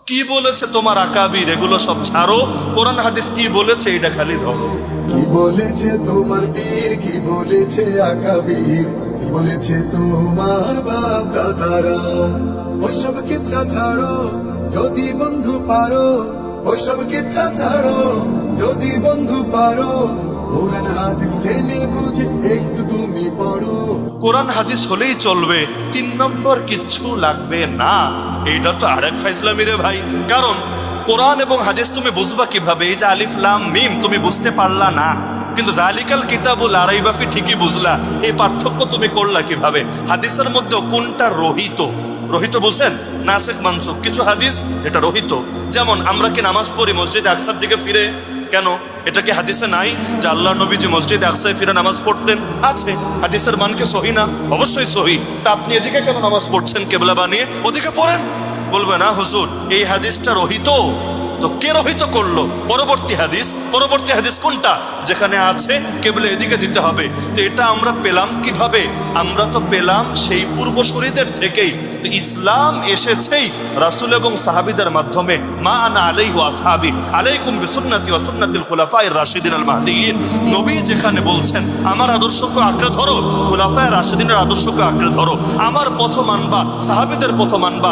কি বলেছে তোমার আকাবির এগুলো সব ছাড়ো, কোরআন হাদিস কি বলেছে এটা খালি ধরো। কি বলেছে তোমার পীর, কি বলেছে আকাবির, কি বলেছে তোমার বাপ দাদারা। ওইসব কিচ্ছা ছাড়ো যদি বন্ধু পারো, ওইসব কিচ্ছা ছাড়ো যদি বন্ধু পারো। কোরআন হাদিস জেনে বুঝে একটু তুমি পড়ো। কোরআন হাদিস হলেই চলবে, 3 নম্বর কিচ্ছু লাগবে না। এইটা তো আরেক ফাইজলামি রে ভাই। কারণ কোরআন এবং হাদিস তুমি বুঝবা কিভাবে? এই যে আলিফ লাম মিম তুমি বুঝতে পারলা না, কিন্তু যালিকাল কিতাবুল লা রাইবা ফি ঠিকই বুঝলা। এই পার্থক্য তুমি করলা কিভাবে? হাদিসের মধ্যে কোনটা রহিত, রহিত বুঝেন, নাসিখ মানসুখ। কিছু হাদিস এটা রহিত, যেমন আমরা কি নামাজ পড়ি মসজিদে আকসার দিকে ফিরে, কেন? এটা কি হাদিসে নাই যে আল্লাহ নবী যে মসজিদে আকসায় ফিরে নামাজ পড়তেন? আছে। হাদিসের মান কি সহি না? অবশ্যই সহি। তা আপনি এদিকে কেন নামাজ পড়ছেন কেবলা বানিয়ে? ওদিকে পড়েন। বলবে না হুজুর এই হাদিসটা রহিত। তো কে রহিত করলো? পরবর্তী হাদিস। পরবর্তী হাদিস কোনটা? যেখানে আছে কেবলা এদিকে দিতে হবে। তো এটা আমরা পেলাম কিভাবে? আমরা তো পেলাম সেই পূর্বসূরীদের থেকেই। তো ইসলাম এসেছেই রাসূল এবং সাহাবীদের মাধ্যমে। মা আনা আলাইহি ওয়া আসহাবি আলাইকুম বিসুন্নতি ওয়া সুন্নাতিল খুলাফায়ে রাশিদিন আল মাহদিয়িন। নবী যেখানে বলছেন আমার আদর্শকে আঁকড়ে ধরো, খুলাফায়ে রাশিদিনের আদর্শকে আঁকড়ে ধরো, আমার পথ মানবা, সাহাবীদের পথ মানবা।